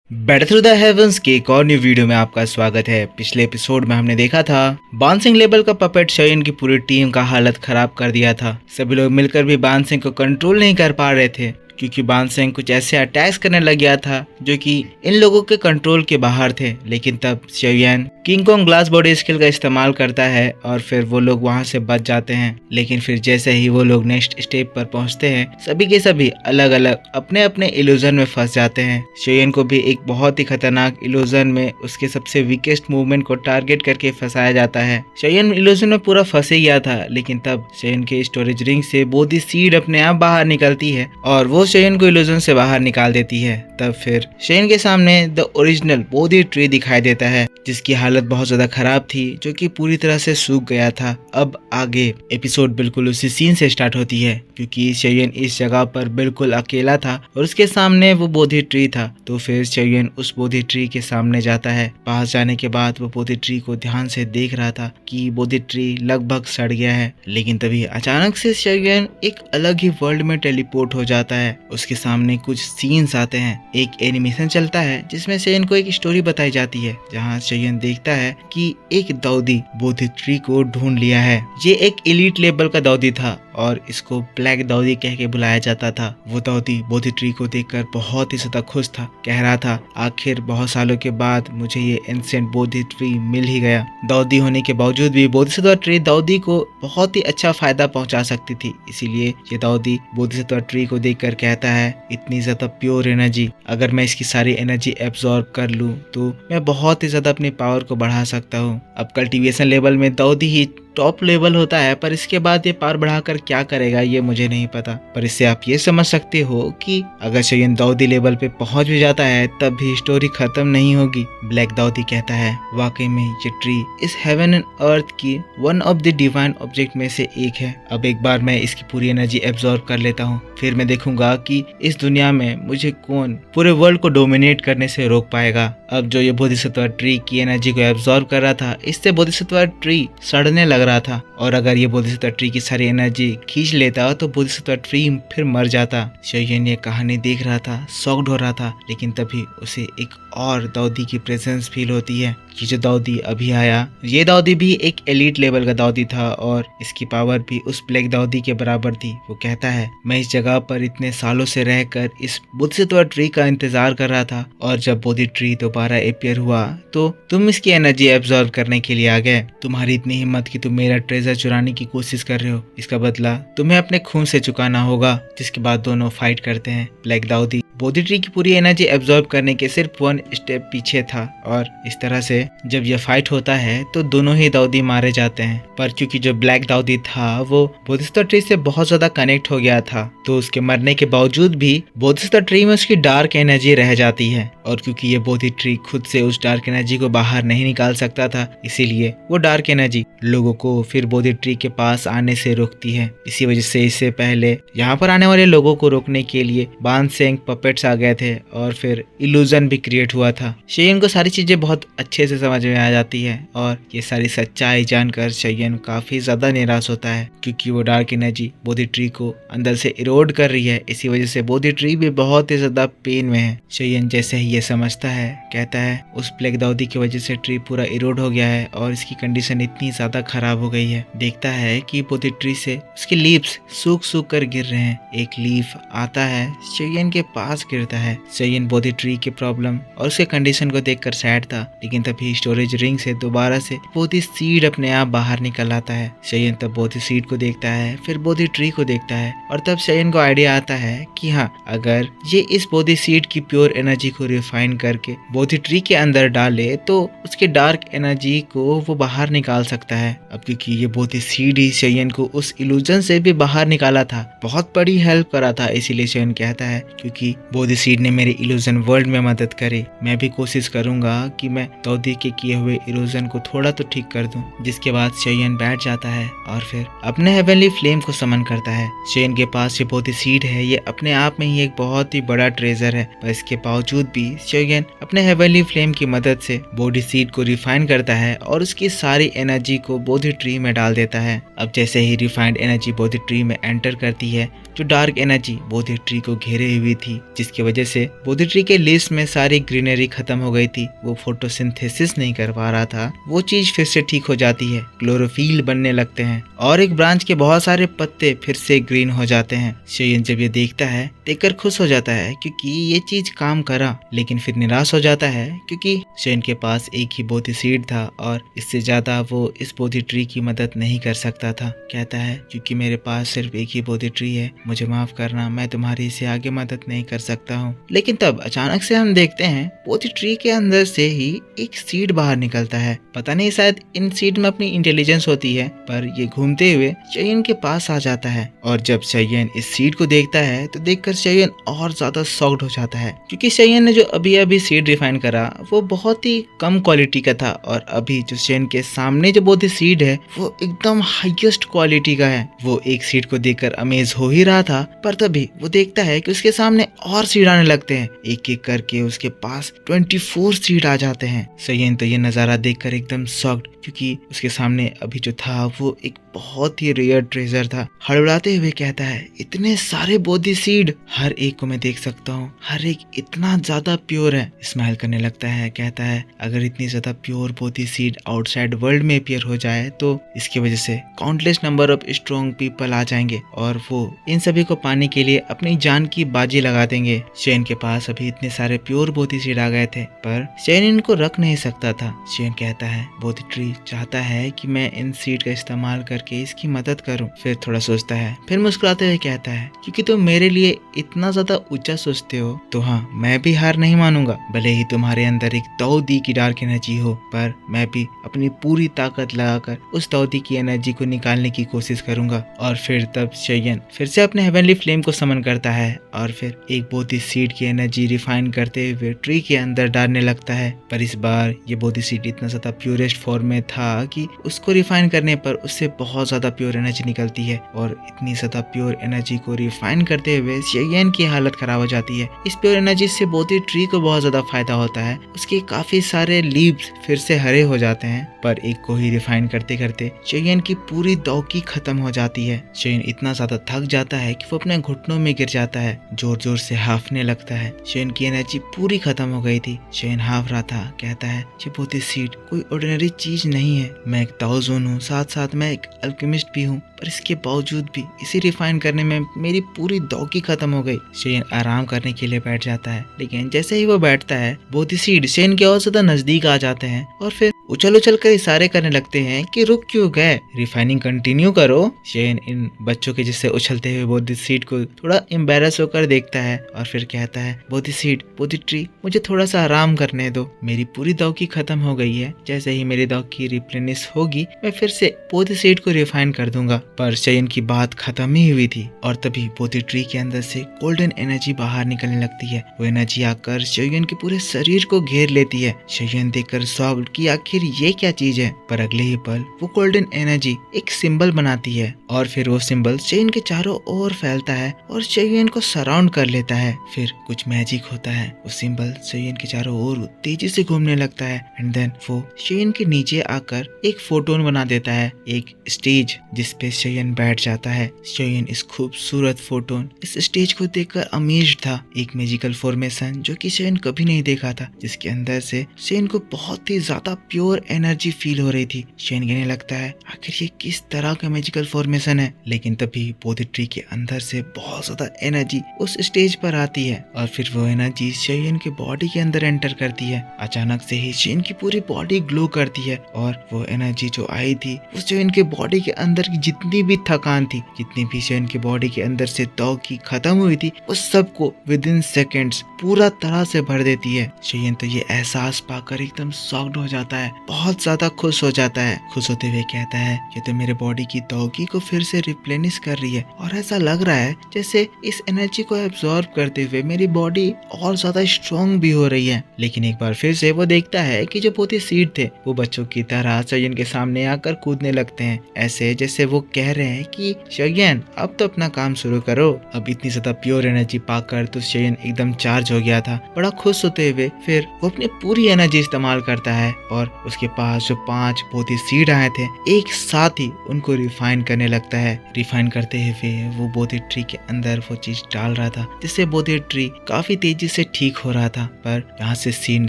Batter through the heavens के एक और न्यू वीडियो में आपका स्वागत है। पिछले एपिसोड में हमने देखा था बान सिंह लेवल का पपेट शयन की पूरी टीम का हालत खराब कर दिया था। सभी लोग मिलकर भी बान सिंह को कंट्रोल नहीं कर पा रहे थे क्योंकि बान सिंह कुछ ऐसे अटैक्स करने लग गया था जो कि इन लोगों के कंट्रोल के बाहर थे। लेकिन तब शयन king Kong glass body skill का इस्तेमाल करता है और फिर वो लोग वहां से बच जाते हैं। लेकिन फिर जैसे ही वो लोग नेक्स्ट स्टेप पर पहुंचते हैं सभी के सभी अलग अलग अपने अपने इल्यूजन में फंस जाते हैं। शयन को भी एक बहुत ही खतरनाक इल्यूजन में उसके सबसे वीकेस्ट मूवमेंट को टारगेट करके फंसाया जाता है। शयन इल्यूजन में पूरा फंस ही गया था, लेकिन तब शयन के स्टोरेज रिंग से बोधी सीड अपने आप बाहर निकलती है और वो शयन को इल्यूजन से बाहर निकाल देती है। तब फिर शयन के सामने द ओरिजिनल बोधी ट्री दिखाई देता है जिसकी हालत बहुत ज्यादा खराब थी, जो कि पूरी तरह से सूख गया था। अब आगे एपिसोड बिल्कुल उसी सीन से स्टार्ट होती है क्योंकि शयन इस जगह पर बिल्कुल अकेला था और उसके सामने वो बोधी ट्री था। तो फिर शयन उस बोधी ट्री के सामने जाता है। पास जाने के बाद वो बोधी ट्री को ध्यान से देख रहा था कि बोधी ट्री लगभग सड़ गया है। लेकिन तभी अचानक से शयन एक अलग ही वर्ल्ड में टेलीपोर्ट हो जाता है। उसके सामने कुछ सीन्स आते हैं। एक एनिमेशन चलता है जिसमें शयन को एक स्टोरी बताई जाती है जहाँ शयन देखता है कि एक दाऊदी बोधी ट्री को ढूंढ लिया है। ये एक एलीट लेवल का दाऊदी था और इसको ब्लैक दाऊदी कह के बुलाया जाता था। वो दाऊदी बोधी ट्री को देखकर बहुत ही ज्यादा खुश था। कह रहा था आखिर बहुत सालों के बाद मुझे ये एंशिएंट बोधी ट्री मिल ही गया। दाऊदी होने के बावजूद भी बोधिसत्व ट्री दाऊदी को बहुत ही अच्छा फायदा पहुंचा सकती थी, इसीलिए ये दाऊदी बोधिसत्व ट्री को देखकर कहता है इतनी ज्यादा प्योर एनर्जी, अगर मैं इसकी सारी एनर्जी एब्जॉर्ब कर लूं तो मैं बहुत ही ज्यादा अपनी पावर को बढ़ा सकता हूँ। अब कल्टीवेशन लेवल में दाऊदी ही टॉप लेवल होता है, पर इसके बाद ये पावर बढ़ाकर क्या करेगा ये मुझे नहीं पता। पर इससे आप ये समझ सकते हो कि अगर शयन दाऊदी लेवल पे पहुंच भी जाता है तब भी स्टोरी खत्म नहीं होगी। ब्लैक दाऊदी कहता है वाकई में ये ट्री इस हेवन एंड अर्थ की one of the divine object में से एक है। अब एक बार मैं इसकी पूरी एनर्जी एब्जॉर्ब कर लेता हूँ, फिर मैं देखूंगा कि इस दुनिया में मुझे कौन पूरे वर्ल्ड को डोमिनेट करने से रोक पाएगा। अब जो ये बोधिसत्व ट्री की एनर्जी को एब्जॉर्ब कर रहा था, इससे बोधिसत्व ट्री सड़ने लग रहा था और अगर ये बोधिसत्व ट्री की सारी एनर्जी खींच लेता तो बोधिसत्व ट्री फिर मर जाता। शयन ये कहानी देख रहा था, शॉक्ड हो रहा था, लेकिन तभी उसे एक और दाऊदी की प्रेजेंस फील होती है। ये जो दाऊदी अभी आया, ये दाऊदी भी एक एलीट लेवल का दाऊदी था और इसकी पावर भी उस ब्लैक दाऊदी के बराबर थी। वो कहता है मैं इस जगह पर इतने सालों से रहकर इस बोधिसत्व ट्री का इंतजार कर रहा था और जब बोधि ट्री दोबारा अपीयर हुआ तो तुम इसकी एनर्जी एब्जॉर्ब करने के लिए आ गए। तुम्हारी इतनी हिम्मत कि तुम मेरा ट्रेजर चुराने की कोशिश कर रहे हो, इसका बदला तुम्हें अपने खून से चुकाना होगा। जिसके बाद दोनों फाइट करते हैं। ब्लैक दाऊदी बोधी ट्री की पूरी एनर्जी एब्जॉर्ब करने के सिर्फ 1 स्टेप पीछे था और इस तरह से जब यह फाइट होता है तो दोनों ही दाऊदी मारे जाते हैं। पर क्योंकि जो ब्लैक दाऊदी था वो बोधिसत्व ट्री से बहुत ज्यादा कनेक्ट हो गया था, तो उसके मरने के बावजूद भी बोधिसत्व ट्री में उसकी डार्क एनर्जी रह जाती है और क्योंकि ये बोधी ट्री खुद से उस डार्क एनर्जी को बाहर नहीं निकाल सकता था, इसीलिए वो डार्क एनर्जी लोगों को फिर बोधी ट्री के पास आने से रोकती है। इसी वजह से इससे पहले यहाँ पर आने वाले लोगों को रोकने के लिए बान सिंह पपेट्स आ गए थे और फिर इल्यूजन भी क्रिएट हुआ था। शयन को सारी चीजें बहुत अच्छे से समझ में आ जाती है और ये सारी सच्चाई जानकर शयन काफी ज्यादा निराश होता है क्योंकि वो डार्क एनर्जी बोधी ट्री को अंदर से इरोड कर रही है। इसी वजह से बोधी ट्री भी बहुत ही ज्यादा पेन में है। शयन जैसे ही ये समझता है कहता है उस ब्लैक दाऊदी की वजह से ट्री पूरा इरोड हो गया है और इसकी कंडीशन इतनी ज्यादा खराब हो गई है। देखता है कि बोधी ट्री से उसके लीव्स सूख सूख कर गिर रहे हैं। एक लीफ आता है शयन के पास गिरता है। शयन बोधी ट्री की प्रॉब्लम और उसके कंडीशन को देखकर सैड था, लेकिन तभी स्टोरेज रिंग से दोबारा से बोधी सीड अपने आप बाहर निकल आता है। शयन तब बोधी सीड को देखता है, फिर बोधी ट्री को देखता है और तब शयन को आइडिया आता है कि हाँ, अगर ये इस बोधी सीड की प्योर एनर्जी को रिफाइन करके बोधी ट्री के अंदर डाले तो उसके डार्क एनर्जी को वो बाहर निकाल सकता है। अब क्योंकि ये बोधी सीड ही शयन को उस इल्यूजन से भी बाहर निकाला था, बहुत बड़ी हेल्प करा था, इसीलिए शयन कहता है क्योंकि बोधी सीड ने मेरे इल्यूजन वर्ल्ड में मदद करी, मैं भी कोशिश करूंगा कि मैं दाऊदी के किए हुए इल्यूजन को थोड़ा तो ठीक कर दूं। जिसके बाद शयन बैठ जाता है और फिर अपने हेवनली फ्लेम को समन करता है। शयन के पास ये बोधी सीड है, ये अपने आप में ही एक बहुत ही बड़ा ट्रेजर है, पर इसके बावजूद भी शयन अपने हेवनली फ्लेम की मदद से बोधी सीड को रिफाइन करता है और उसकी सारी एनर्जी को बोधी ट्री में डाल देता है। अब जैसे ही रिफाइंड एनर्जी बोधी ट्री में एंटर करती है जो डार्क एनर्जी बोधि ट्री को घेरे हुई थी, जिसकी वजह से बोधि ट्री के लीव्स में सारी ग्रीनरी खत्म हो गई थी। वो फोटोसिंथेसिस नहीं कर पा रहा था। वो चीज फिर से ठीक हो जाती है, क्लोरोफिल बनने लगते हैं और एक ब्रांच के बहुत सारे पत्ते फिर से ग्रीन हो जाते हैं। शेयन जब ये देखता है देखकर खुश हो जाता है क्योंकि ये चीज काम करा, लेकिन फिर निराश हो जाता है क्योंकि शेयन के पास एक ही बोधि सीड था और इससे ज्यादा वो इस बोधि ट्री की मदद नहीं कर सकता था। कहता है क्योंकि मेरे पास सिर्फ एक ही बोधि ट्री है, मुझे माफ करना, मैं तुम्हारी इससे आगे मदद नहीं कर सकता हूँ। लेकिन तब अचानक से हम देखते हैं बोधि ट्री के अंदर से ही एक सीड बाहर निकलता है। पता नहीं शायद इन सीड में अपनी इंटेलिजेंस होती है, पर ये घूमते हुए शेयन के पास आ जाता है और जब शेयन इस सीड को देखता है तो देखकर शेयन और ज्यादा शॉक्ड हो जाता है क्योंकि शेयन ने जो अभी अभी सीड रिफाइन करा वो बहुत ही कम क्वालिटी का था और अभी जो शेयन के सामने जो बोधि सीड है वो एकदम हाईएस्ट क्वालिटी का है। वो एक सीड को देखकर अमेज हो ही रहा था, पर तभी वो देखता है कि उसके सामने और सीड आने लगते हैं। एक एक करके उसके पास 24 सीड आ जाते हैं। शेयन तो ये नजारा देखकर एकदम शॉक्ड क्योंकि उसके सामने अभी जो था वो एक बहुत ही रेयर ट्रेजर था। हड़बड़ाते हुए कहता है इतने सारे बोधि सीड, हर एक को मैं देख सकता हूँ, हर एक इतना ज्यादा प्योर है। स्माइल करने लगता है, कहता है अगर इतनी ज्यादा pure bodhi seed outside world में अपीयर हो जाए तो इसकी वजह से countless number of strong people आ जाएंगे और वो इन सभी को पाने के लिए अपनी जान की बाजी लगा देंगे। शेयन के पास अभी इतने सारे प्योर बोधि सीड आ गए थे, पर शेयन इनको रख नहीं सकता था। शेयन कहता है बोधि ट्री चाहता है कि मैं इन सीड का इस्तेमाल करके इसकी मदद करूं। फिर थोड़ा सोचता है, फिर मुस्कुराते हुए कहता है क्योंकि तुम मेरे लिए इतना ज्यादा ऊंचा सोचते हो तो हाँ, मैं भी हार नहीं मानूंगा। भले ही तुम्हारे अंदर एक दाऊदी की डार्क एनर्जी हो, पर मैं भी अपनी पूरी ताकत लगाकर उस दाऊदी की एनर्जी को निकालने की कोशिश करूंगा। और फिर तब शेयन फिर से अपने हेवनली फ्लेम को समन करता है और फिर एक बोधि सीड की एनर्जी रिफाइन करते हुए ट्री के अंदर डालने लगता है। पर इस बार ये बोधि सीड इतना ज्यादा प्योरेस्ट फॉर्म में था कि उसको रिफाइन करने पर उससे बहुत ज्यादा प्योर एनर्जी निकलती है और इतनी ज्यादा प्योर एनर्जी को रिफाइन करते हुए शेयन की हालत खराब हो जाती है। इस प्योर एनर्जी से बोधि ट्री को बहुत ज्यादा फायदा होता है, उसके काफी सारे लीव्स फिर से हरे हो जाते हैं, पर एक को ही रिफाइन करते करते शेयन की पूरी दौकी खत्म हो जाती है। शेयन इतना ज्यादा थक जाता है कि वो अपने घुटनों में गिर जाता है, जोर जोर से हाफने लगता है। शेयन की एनर्जी पूरी खत्म हो गई थी। शेयन हाफ रहा था, कहता है ये बोधि सीड कोई ऑर्डिनरी चीज नहीं है, मैं एक ताओजोन हूँ, साथ साथ मैं एक अल्केमिस्ट भी हूँ, पर इसके बावजूद भी इसे रिफाइन करने में मेरी पूरी दौकी खत्म हो गई। शेयन आराम करने के लिए बैठ जाता है, लेकिन जैसे ही वो बैठता है बोधि सीड शेयन के और ज्यादा नजदीक आ जाते हैं और फिर उछल उछल कर इशारे करने लगते हैं कि रुक क्यों गए, रिफाइनिंग कंटिन्यू करो। शेयन इन बच्चों के जिससे उछलते हुए बोधि सीड को थोड़ा एम्बेरस होकर देखता है और फिर कहता है बोधि सीड, बोधि ट्री, मुझे थोड़ा सा आराम करने दो, मेरी पूरी दौकी खत्म हो गई है, जैसे ही मेरी दौकी रिप्लेनिश होगी मैं फिर से बोधि सीड को रिफाइन कर दूंगा। पर शेयन की बात खत्म ही हुई थी और तभी बोधि ट्री के अंदर से गोल्डन एनर्जी बाहर निकलने लगती है। वो एनर्जी आकर शेयन के पूरे शरीर को घेर लेती है। शेयन देखकर शॉक्ड कि आखिर ये क्या चीज है, पर अगले ही पल वो गोल्डन एनर्जी एक सिंबल बनाती है और फिर वो सिंबल शेयन के चारों ओर फैलता है और शेयन को सराउंड कर लेता है। फिर कुछ मैजिक होता है, वो सिंबल शेयन के चारों ओर तेजी से घूमने लगता है एंड देन वो शेयन के नीचे आकर एक फोटोन बना देता है, एक स्टेज जिसपे शेयन बैठ जाता है। शेयन इस खूबसूरत फोटोन इस स्टेज को देखकर अमेज्ड था। एक मैजिकल फॉर्मेशन जो कि शेयन कभी नहीं देखा था, जिसके अंदर से शेयन को बहुत ही ज्यादा प्योर एनर्जी फील हो रही थी। शेयन कहने लगता है आखिर ये किस तरह का मैजिकल फॉर्मेशन है, लेकिन तभी बोधि ट्री के अंदर से बहुत ज्यादा एनर्जी उस स्टेज पर आती है और फिर वो एनर्जी शेयन के बॉडी के अंदर एंटर करती है। अचानक से ही शेयन की पूरी बॉडी ग्लो करती है और वो एनर्जी जो आई थी वो शेयन के बॉडी के अंदर की जितनी भी थकान थी, जितनी भी शेयन के बॉडी के अंदर से दौकी खत्म हुई थी, वो सबको विद इन सेकेंड्स पूरा तरह से भर देती है। शेयन तो ये एहसास पाकर एकदम शॉक्ड हो जाता है, बहुत ज्यादा खुश हो जाता है। खुश होते हुए कहता है ये तो मेरे बॉडी की दौकी को फिर से रिप्लेनिश कर रही है और ऐसा लग रहा है जैसे इस एनर्जी को एब्जॉर्ब करते हुए मेरी बॉडी और ज्यादा स्ट्रॉन्ग भी हो रही है। लेकिन एक बार फिर से वो देखता है कि जो बोधि सीड थे वो बच्चों की तरह शेयन के सामने आकर कूदने लगते हैं, ऐसे जैसे वो कह रहे हैं कि शेयन अब तो अपना काम शुरू करो। अब इतनी ज्यादा प्योर एनर्जी पाकर तो शेयन एकदम चार्ज हो गया था। बड़ा खुश होते हुए फिर वो अपनी पूरी एनर्जी इस्तेमाल करता है और उसके पास जो 5 बोधी सीड आए थे एक साथ ही उनको रिफाइन करने लगता है। रिफाइन करते हुए वो बोधी ट्री के अंदर वो चीज डाल रहा था, जिससे बोधी ट्री काफी तेजी से ठीक हो रहा था। पर यहाँ से सीन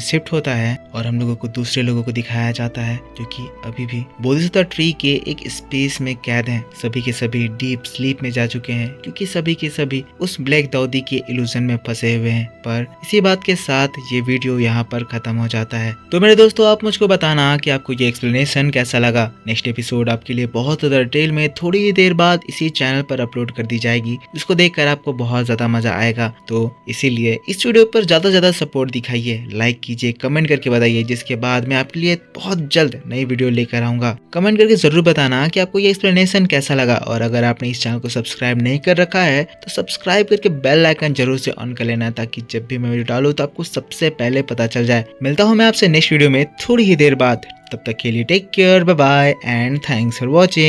शिफ्ट होता है और हम लोगों को दूसरे लोगों को दिखाया जाता है जो कि अभी भी बोधिसत्व ट्री के एक स्पेस में कैद हैं। सभी के सभी डीप स्लीप में जा चुके हैं क्योंकि सभी के सभी उस ब्लैक दाऊदी के इल्यूजन में फंसे हुए हैं। पर इसी बात के साथ ये वीडियो यहाँ पर खत्म हो जाता है। तो मेरे दोस्तों, आप मुझको बताना कि आपको ये एक्सप्लेनेशन कैसा लगा। नेक्स्ट एपिसोड आपके लिए बहुत ज्यादा डिटेल में थोड़ी ही देर बाद इसी चैनल पर अपलोड कर दी जाएगी, जिसको देखकर आपको बहुत ज्यादा मजा आएगा। तो इसीलिए इस वीडियो पर ज्यादा ज्यादा सपोर्ट दिखाइए, लाइक कीजिए, कमेंट करके बताइए, जिसके बाद मैं आपके लिए बहुत जल्द नई वीडियो लेकर आऊंगा। कमेंट करके जरूर बताना कि आपको ये एक्सप्लेनेशन कैसा लगा। और अगर आपने इस चैनल को सब्सक्राइब नहीं कर रखा है तो सब्सक्राइब करके बेल आइकन जरूर से ऑन कर लेना, ताकि जब भी मैं वीडियो डालूं तो आपको सबसे पहले पता चल जाए। मिलता हूं मैं आपसे नेक्स्ट वीडियो में थोड़ी ही देर बाद। तब तक के लिए take care, bye bye and thanks for watching.